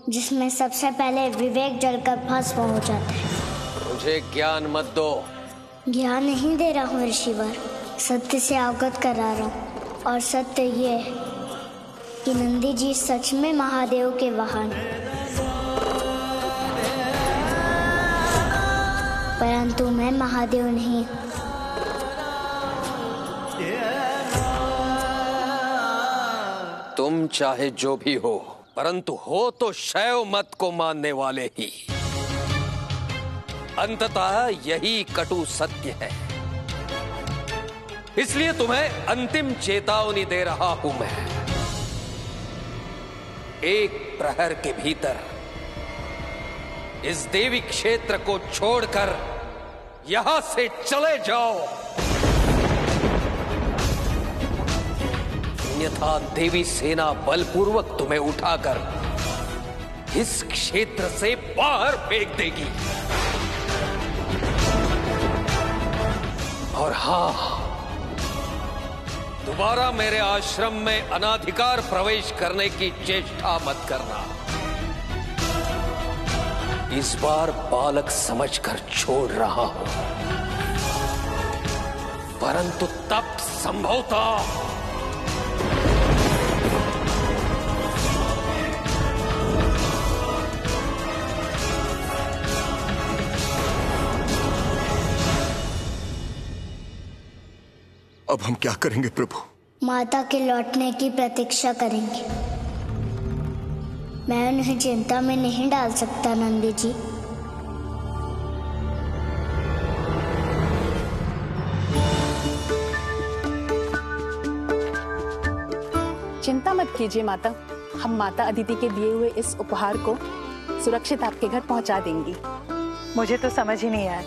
जिसमें सबसे पहले विवेक जलकर भस्म हो जाता है। मुझे ज्ञान मत दो। ज्ञान नहीं दे रहा हूँ ऋषिवर, सत्य से अवगत करा रहा हूँ। और सत्य ये है कि नंदी जी सच में महादेव के वाहन, परंतु मैं महादेव नहीं। तुम चाहे जो भी हो, परंतु हो तो शैव मत को मानने वाले ही। अंततः यही कटु सत्य है। इसलिए तुम्हें अंतिम चेतावनी दे रहा हूं मैं। एक प्रहर के भीतर इस देवी क्षेत्र को छोड़कर यहां से चले जाओ, अन्यथा देवी सेना बलपूर्वक तुम्हें उठाकर इस क्षेत्र से बाहर फेंक देगी। और हां, दोबारा मेरे आश्रम में अनाधिकार प्रवेश करने की चेष्टा मत करना। इस बार बालक समझकर छोड़ रहा हूं, परंतु तब संभवतः अब हम क्या करेंगे प्रभु? माता के लौटने की प्रतीक्षा करेंगे। मैं उन्हें चिंता में नहीं डाल सकता नंदी जी। चिंता मत कीजिए माता, हम माता अदिति के दिए हुए इस उपहार को सुरक्षित आपके घर पहुंचा देंगी। मुझे तो समझ ही नहीं आया,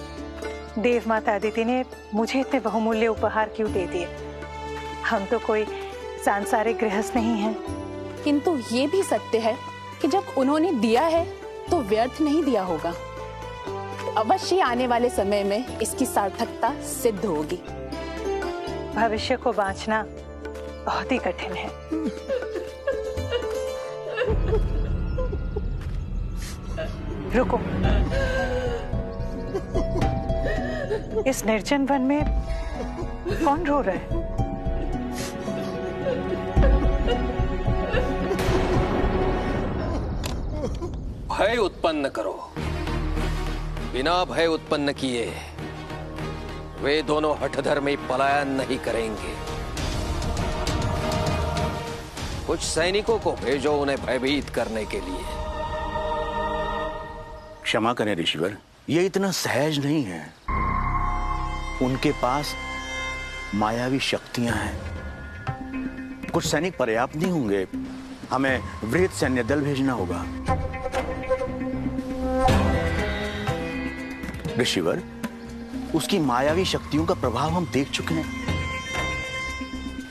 देव माता अदिति ने मुझे इतने बहुमूल्य उपहार क्यों दे दिए? हम तो कोई सांसारिक गृहस्थ नहीं हैं। किंतु ये भी सत्य है कि जब उन्होंने दिया है तो व्यर्थ नहीं दिया होगा। अवश्य आने वाले समय में इसकी सार्थकता सिद्ध होगी। भविष्य को बांचना बहुत ही कठिन है। रुको, इस निर्जन वन में कौन रो रहा है? भय उत्पन्न करो। बिना भय उत्पन्न किए वे दोनों हठधर्मी पलायन नहीं करेंगे। कुछ सैनिकों को भेजो उन्हें भयभीत करने के लिए। क्षमा करें ऋषिवर, ये इतना सहज नहीं है। उनके पास मायावी शक्तियां हैं। कुछ सैनिक पर्याप्त नहीं होंगे, हमें वृहद सैन्य दल भेजना होगा। ऋषिवर, उसकी मायावी शक्तियों का प्रभाव हम देख चुके हैं।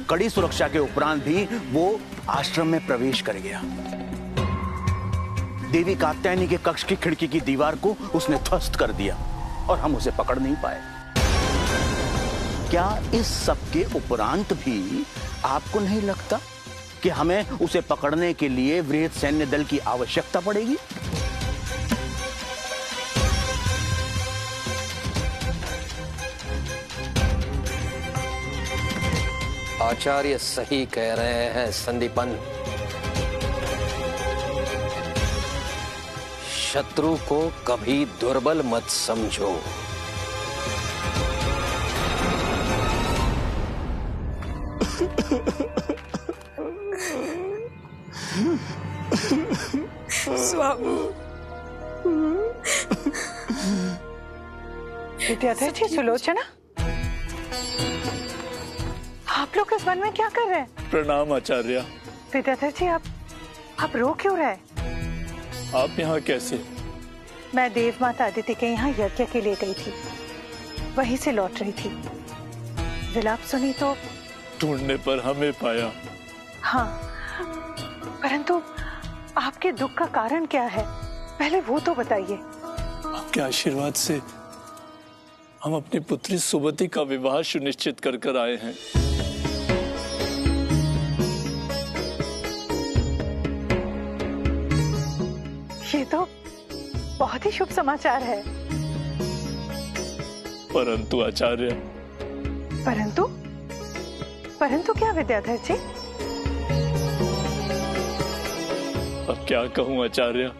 कड़ी सुरक्षा के उपरांत भी वो आश्रम में प्रवेश कर गया। देवी कात्यायनी के कक्ष की खिड़की की दीवार को उसने ध्वस्त कर दिया और हम उसे पकड़ नहीं पाए। क्या इस सब के उपरांत भी आपको नहीं लगता कि हमें उसे पकड़ने के लिए वृहद सैन्य दल की आवश्यकता पड़ेगी? आचार्य सही कह रहे हैं संदीपन। शत्रु को कभी दुर्बल मत समझो। स्वामी, विद्याधर जी, सुलोचना, आप लोग इस वन में क्या कर रहे हैं? प्रणाम आचार्य। विद्याधर जी, आप रो क्यों रहे? आप यहाँ कैसे? मैं देव माता अदिति के यहाँ यज्ञ के लिए गई थी, वहीं से लौट रही थी। विलाप सुनी तो ढूंढने पर हमें पाया। हाँ, परंतु आपके दुख का कारण क्या है, पहले वो तो बताइए। आपके आशीर्वाद से हम अपनी पुत्री सुमति का विवाह सुनिश्चित कर आए हैं। ये तो बहुत ही शुभ समाचार है। परंतु आचार्य। परंतु परंतु क्या विद्याधर जी? अब क्या कहूं आचार्य,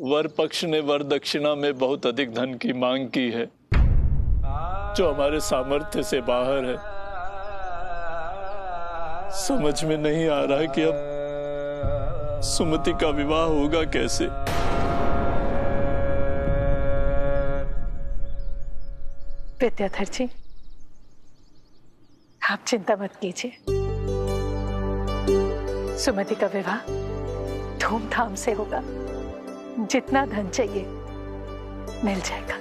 वर पक्ष ने वर दक्षिणा में बहुत अधिक धन की मांग की है, जो हमारे सामर्थ्य से बाहर है। समझ में नहीं आ रहा कि अब सुमति का विवाह होगा कैसे। विद्याधर जी, आप चिंता मत कीजिए। सुमति का विवाह धूमधाम से होगा। जितना धन चाहिए मिल जाएगा।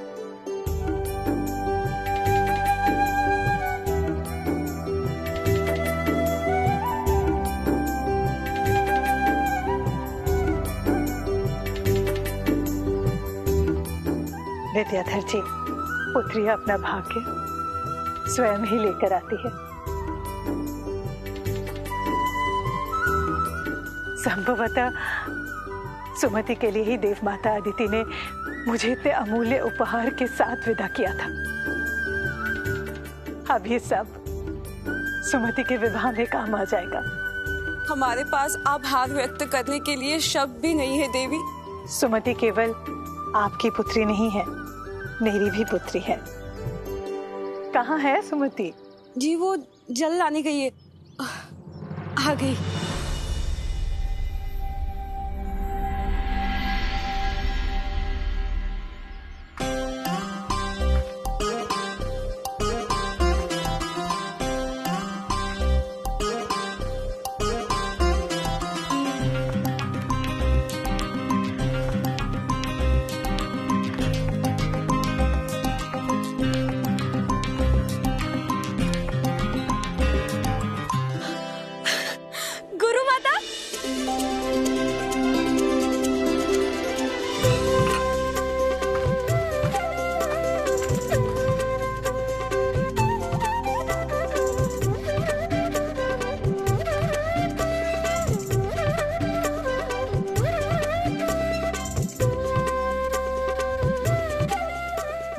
विद्याधर जी, पुत्री अपना भाग्य स्वयं ही लेकर आती है। संभवतः सुमति के लिए ही देव माता अदिति ने मुझे इतने अमूल्य उपहार के साथ विदा किया था। अब ये सब सुमति के विवाह में काम आ जाएगा। हमारे पास आभार व्यक्त करने के लिए शब्द भी नहीं है देवी। सुमति केवल आपकी पुत्री नहीं है, मेरी भी पुत्री है। कहाँ है सुमति? जी वो जल लाने गई है। आ गई।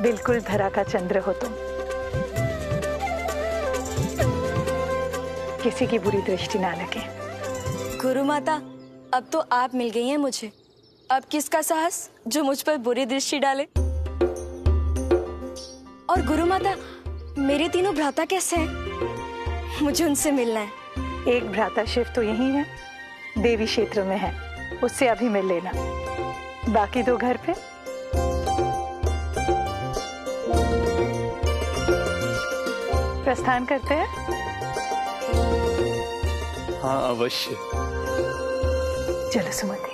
बिल्कुल धरा का चंद्र हो तुम। किसी की बुरी दृष्टि ना लगे। गुरु माता, अब तो आप मिल गई हैं मुझे। अब किसका साहस जो मुझ पर बुरी दृष्टि डाले। और गुरु माता, मेरे तीनों भ्राता कैसे हैं? मुझे उनसे मिलना है। एक भ्राता शिव तो यही है, देवी क्षेत्र में है, उससे अभी मिल लेना। बाकी दो घर पे। प्रस्थान करते हैं? हाँ अवश्य। चलो सुमति।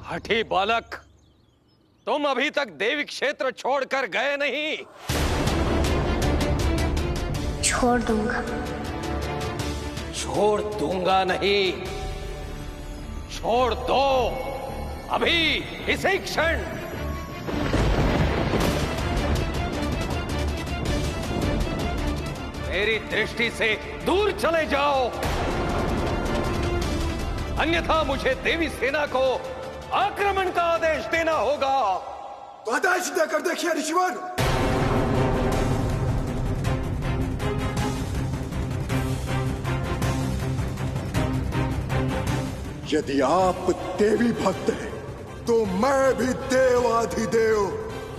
हठी बालक, तुम अभी तक देवी क्षेत्र छोड़कर गए नहीं। छोड़ दूंगा। छोड़ दूंगा नहीं, छोड़ दो अभी, इसी क्षण। मेरी दृष्टि से दूर चले जाओ, अन्यथा मुझे देवी सेना को आक्रमण का आदेश देना होगा। तो आदेश देकर देखिए ऋषिवर। यदि आप देवी भक्त हैं, तो मैं भी देवाधिदेव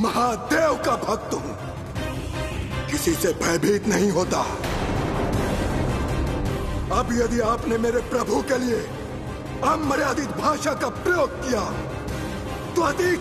महादेव का भक्त हूं। किसी से भयभीत नहीं होता। अब यदि आपने मेरे प्रभु के लिए अमर्यादित भाषा का प्रयोग किया तो अधिक